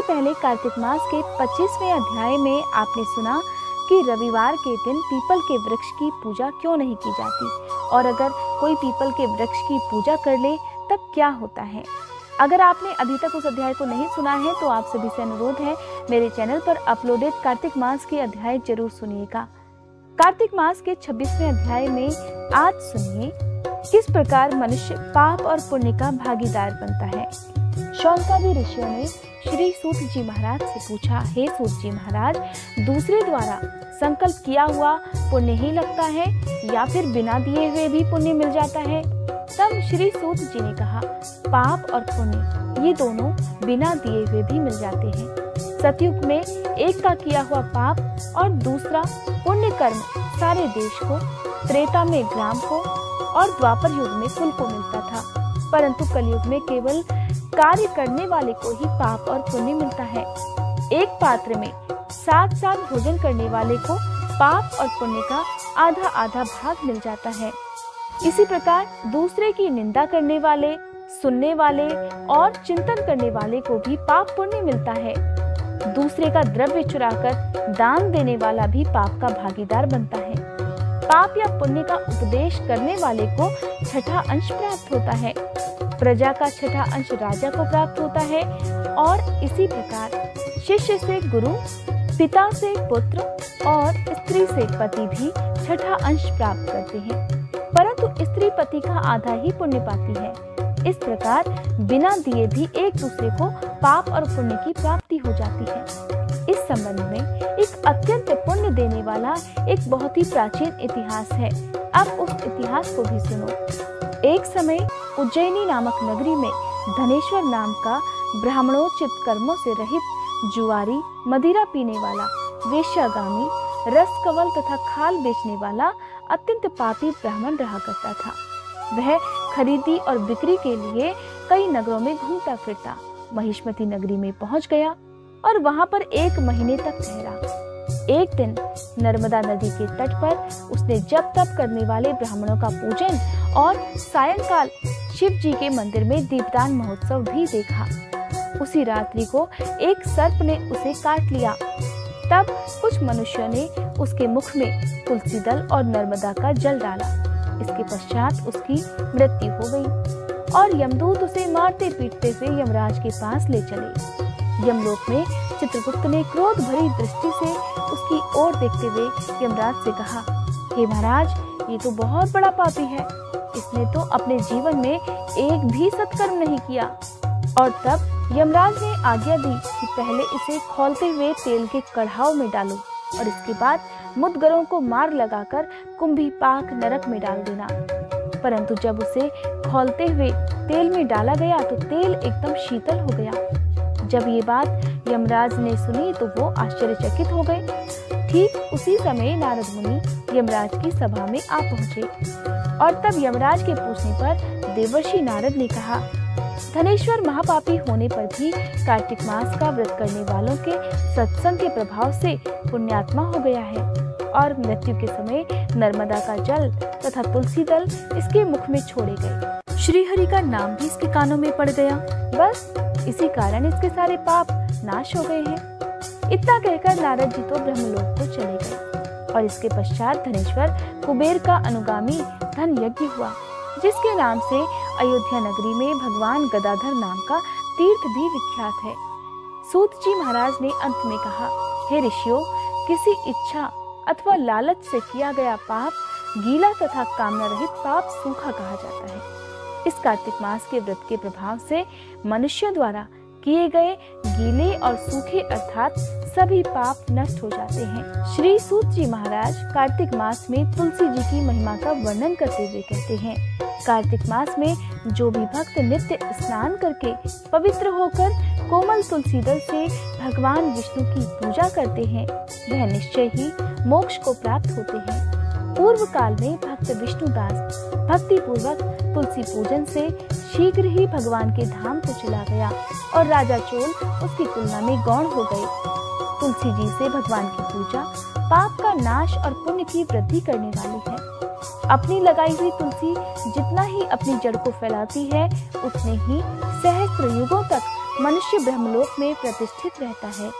पहले कार्तिक मास के 25वें अध्याय में आपने सुना कि रविवार के दिन पीपल के वृक्ष की पूजा क्यों नहीं की जाती, और अगर कोई पीपल के वृक्ष की पूजा कर ले तब क्या होता है। अगर आपने अभी तक उस अध्याय को नहीं सुना है तो आप सभी से अनुरोध है, मेरे चैनल पर अपलोडेड कार्तिक मास के अध्याय जरूर सुनिएगा। कार्तिक मास के 26वें अध्याय में आज सुनिए किस प्रकार मनुष्य पाप और पुण्य का भागीदार बनता है। शौनकादि ऋषियों ने श्री सूत जी महाराज से पूछा, हे सूत जी महाराज, दूसरे द्वारा संकल्प किया हुआ पुण्य ही लगता है या फिर बिना दिए हुए भी पुण्य मिल जाता है। तब श्री सूत जी ने कहा, पाप और पुण्य ये दोनों बिना दिए हुए भी मिल जाते हैं। सतयुग में एक का किया हुआ पाप और दूसरा पुण्य कर्म सारे देश को, त्रेता में ग्राम को और द्वापर युग में कुल को मिलता था, परंतु कलयुग में केवल कार्य करने वाले को ही पाप और पुण्य मिलता है। एक पात्र में साथ साथ भोजन करने वाले को पाप और पुण्य का आधा आधा भाग मिल जाता है। इसी प्रकार दूसरे की निंदा करने वाले, सुनने वाले और चिंतन करने वाले को भी पाप पुण्य मिलता है। दूसरे का द्रव्य चुराकर दान देने वाला भी पाप का भागीदार बनता है। पाप या पुण्य का उपदेश करने वाले को छठा अंश प्राप्त होता है, प्रजा का छठा अंश राजा को प्राप्त होता है, और इसी प्रकार शिष्य से गुरु, पिता से पुत्र और स्त्री से पति भी छठा अंश प्राप्त करते हैं, परंतु स्त्री पति का आधा ही पुण्य पाती है। इस प्रकार बिना दिए भी एक दूसरे को पाप और पुण्य की प्राप्ति हो जाती है। इस संबंध में एक अत्यंत पुण्य देने वाला एक बहुत ही प्राचीन इतिहास है। अब उस इतिहास को भी सुनो। एक समय उज्जैनी नामक नगरी में धनेश्वर नाम का ब्राह्मणोचित कर्मों से रहित जुआरी, मदिरा पीने वाला, वेश्यागामी, रस कवल तथा खाल बेचने वाला अत्यंत पापी ब्राह्मण रहा करता था। वह खरीदी और बिक्री के लिए कई नगरों में घूमता फिरता महिष्मती नगरी में पहुंच गया और वहां पर 1 महीने तक ठहरा। एक दिन नर्मदा नदी के तट पर उसने जप तप करने वाले ब्राह्मणों का पूजन और सायंकाल शिव जी के मंदिर में दीपदान महोत्सव भी देखा। उसी रात्रि को एक सर्प ने उसे काट लिया। तब कुछ मनुष्यों ने उसके मुख में तुलसी दल और नर्मदा का जल डाला। इसके पश्चात उसकी मृत्यु हो गई और यमदूत उसे मारते पीटते हुए यमराज के पास ले चले। यमलोक में चित्रगुप्त ने क्रोध भरी दृष्टि से उसकी ओर देखते हुए यमराज से कहा, हे महाराज, ये तो बहुत बड़ा पापी है। इसने तो अपने जीवन में एक भी सत्कर्म नहीं किया। और तब यमराज ने आज्ञा दी कि पहले इसे खौलते हुए तेल के कढ़ाव में डालो और इसके बाद मुद्गरों को मार लगाकर कुंभी पाक नरक में डाल देना। परंतु जब उसे खौलते हुए तेल में डाला गया तो तेल एकदम शीतल हो गया। जब ये बात यमराज ने सुनी तो वो आश्चर्यचकित हो गए। ठीक उसी समय नारद मुनि यमराज की सभा में आ पहुंचे और तब यमराज के पूछने पर देवर्षि नारद ने कहा, धनेश्वर महापापी होने पर भी कार्तिक मास का व्रत करने वालों के सत्संग के प्रभाव से पुण्यात्मा हो गया है और मृत्यु के समय नर्मदा का जल तथा तुलसी दल इसके मुख में छोड़े गए। श्री हरि का नाम भी इसके कानों में पड़ गया। बस इसी कारण इसके सारे पाप नाश हो गए हैं। इतना कहकर नारद जी तो ब्रह्मलोक को चले गए और इसके पश्चात धनेश्वर कुबेर का अनुगामी धन यज्ञ हुआ, जिसके नाम से अयोध्या नगरी में भगवान गदाधर नाम का तीर्थ भी विख्यात है। सूत जी महाराज ने अंत में कहा, हे ऋषियों, किसी इच्छा अथवा लालच से किया गया पाप गीला तथा कामना रहित पाप सूखा कहा जाता है। इस कार्तिक मास के व्रत के प्रभाव से मनुष्यों द्वारा किए गए गीले और सूखे अर्थात सभी पाप नष्ट हो जाते हैं। श्री सूत जी महाराज कार्तिक मास में तुलसी जी की महिमा का वर्णन करते हुए कहते हैं, कार्तिक मास में जो भी भक्त नित्य स्नान करके पवित्र होकर कोमल तुलसी दल से भगवान विष्णु की पूजा करते हैं, वह निश्चय ही मोक्ष को प्राप्त होते हैं। पूर्व काल में भक्त विष्णुदास भक्ति पूर्वक तुलसी पूजन से शीघ्र ही भगवान के धाम को चला गया और राजा चोल उसकी तुलना में गौण हो गए। तुलसी जी से भगवान की पूजा पाप का नाश और पुण्य की वृद्धि करने वाली है। अपनी लगाई हुई तुलसी जितना ही अपनी जड़ को फैलाती है, उतने ही सहस्त्र युगों तक मनुष्य ब्रह्मलोक में प्रतिष्ठित रहता है।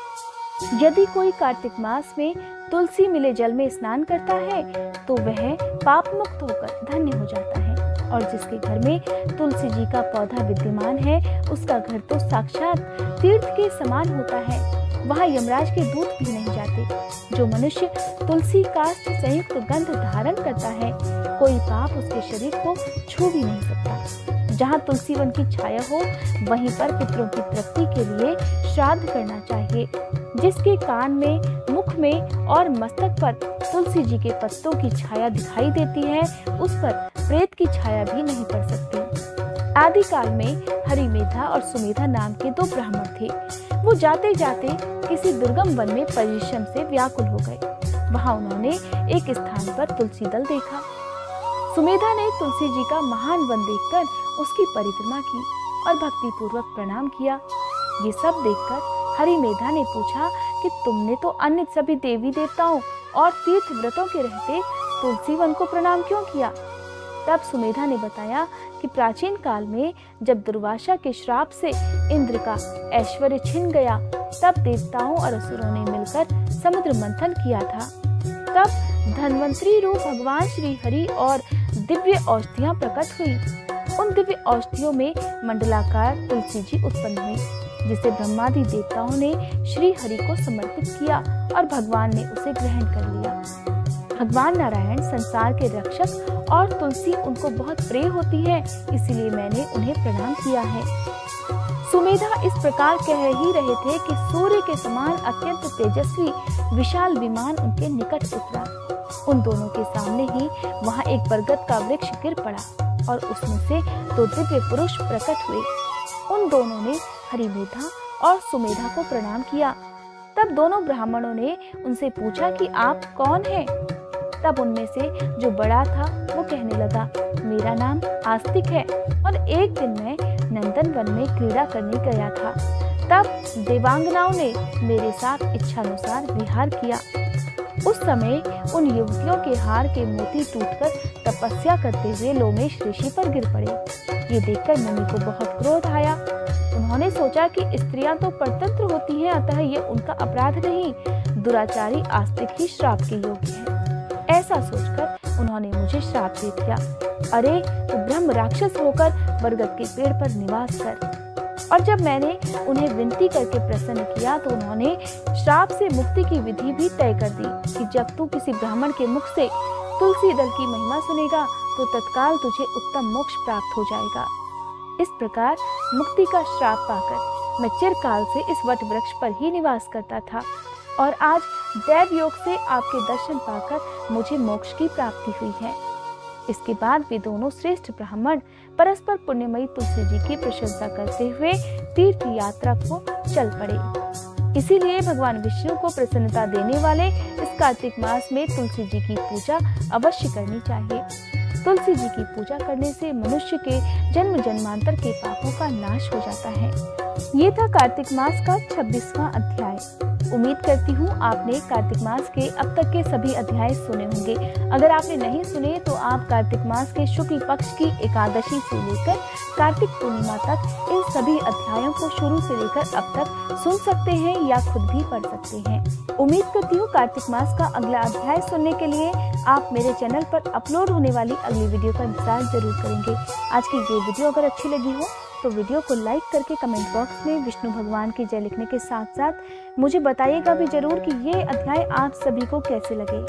यदि कोई कार्तिक मास में तुलसी मिले जल में स्नान करता है तो वह पाप मुक्त होकर धन्य हो जाता है, और जिसके घर में तुलसी जी का पौधा विद्यमान है उसका घर तो साक्षात तीर्थ के समान होता है। वहाँ यमराज के दूत भी नहीं जाते। जो मनुष्य तुलसी काष्ठ संयुक्त गंध धारण करता है, कोई पाप उसके शरीर को छू भी नहीं सकता। जहाँ तुलसी वन की छाया हो वहीं पर पितरों की तृप्ति के लिए श्राद्ध करना चाहिए। जिसके कान में, मुख में और मस्तक पर तुलसी जी के पत्तों की छाया दिखाई देती है, उस पर प्रेत की छाया भी नहीं पड़ सकती। आदि काल में हरिमेधा और सुमेधा नाम के दो ब्राह्मण थे। वो जाते जाते किसी दुर्गम वन में परिश्रम से व्याकुल हो गए। वहाँ उन्होंने एक स्थान पर तुलसी दल देखा। सुमेधा ने तुलसी जी का महान वन देखकर उसकी परिक्रमा की और भक्ति पूर्वक प्रणाम किया। ये सब देखकर हरिमेधा ने पूछा कि तुमने तो अन्य सभी देवी देवताओं और तीर्थ व्रतों के रहते तुलसी वन को प्रणाम क्यों किया? तब सुमेधा ने बताया कि प्राचीन काल में जब दुर्वासा के श्राप से इंद्र का ऐश्वर्य छिन गया, तब देवताओं और असुरों ने मिलकर समुद्र मंथन किया था। तब धन्वंतरी रूप भगवान श्री हरि और दिव्य औषधियां प्रकट हुई। उन दिव्य औषधियों में मंडलाकार तुलसी जी उत्पन्न हुई, जिसे ब्रह्मादि देवताओं ने श्री हरि को समर्पित किया और भगवान ने उसे ग्रहण कर लिया। भगवान नारायण संसार के रक्षक और तुलसी उनको बहुत प्रिय होती है, इसलिए मैंने उन्हें प्रणाम किया है। सुमेधा इस प्रकार कह ही रहे थे कि सूर्य के समान अत्यंत तेजस्वी विशाल विमान उनके निकट उतरा। उन दोनों के सामने ही वहाँ एक बरगद का वृक्ष गिर पड़ा और उसमें से दो दिव्य पुरुष प्रकट हुए। उन दोनों ने हरिमेधा और सुमेधा को प्रणाम किया। तब दोनों ब्राह्मणों ने उनसे पूछा कि आप कौन हैं? तब उनमें से जो बड़ा था वो कहने लगा, मेरा नाम आस्तिक है और एक दिन मैं नंदन वन में क्रीड़ा करने गया था। तब देवांगनाओं ने मेरे साथ इच्छानुसार विहार किया। उस समय उन युवतियों के हार के मोती टूटकर तपस्या करते हुए लोमेश ऋषि पर गिर पड़े। ये देखकर मुनि को बहुत क्रोध आया। उन्होंने सोचा कि स्त्रियां तो परतंत्र होती हैं, अतः ये उनका अपराध नहीं, दुराचारी आस्तिक ही श्राप के योग्य है। ऐसा सोचकर उन्होंने मुझे श्राप दे दिया। अरे तो ब्रह्म राक्षस होकर बरगद के पेड़ पर निवास कर। और जब मैंने उन्हें विनती करके प्रसन्न किया तो उन्होंने श्राप से मुक्ति की विधि भी तय कर दी कि जब तू किसी ब्राह्मण के मुख से तुलसी दल की महिमा सुनेगा तो तत्काल तुझे उत्तम मोक्ष प्राप्त हो जाएगा। इस प्रकार मुक्ति का श्राप पाकर मैं चिरकाल से इस वट वृक्ष पर ही निवास करता था और आज दैव योग से आपके दर्शन पाकर मुझे मोक्ष की प्राप्ति हुई है। इसके बाद वे दोनों श्रेष्ठ ब्राह्मण परस्पर पुण्यमयी तुलसी जी की प्रशंसा करते हुए तीर्थ यात्रा को चल पड़े। इसीलिए भगवान विष्णु को प्रसन्नता देने वाले इस कार्तिक मास में तुलसी जी की पूजा अवश्य करनी चाहिए। तुलसी जी की पूजा करने से मनुष्य के जन्म जन्मांतर के पापों का नाश हो जाता है। ये था कार्तिक मास का 26वां अध्याय। उम्मीद करती हूँ आपने कार्तिक मास के अब तक के सभी अध्याय सुने होंगे। अगर आपने नहीं सुने तो आप कार्तिक मास के शुक्ल पक्ष की एकादशी से लेकर कार्तिक पूर्णिमा तक इन सभी अध्यायों को शुरू से लेकर अब तक सुन सकते हैं या खुद भी पढ़ सकते हैं। उम्मीद करती हूँ कार्तिक मास का अगला अध्याय सुनने के लिए आप मेरे चैनल पर अपलोड होने वाली अगली वीडियो का इंतजार जरूर करेंगे। आज की ये वीडियो अगर अच्छी लगी हो तो वीडियो को लाइक करके कमेंट बॉक्स में विष्णु भगवान की जय लिखने के साथ साथ मुझे बताइएगा भी जरूर कि ये अध्याय आप सभी को कैसे लगे।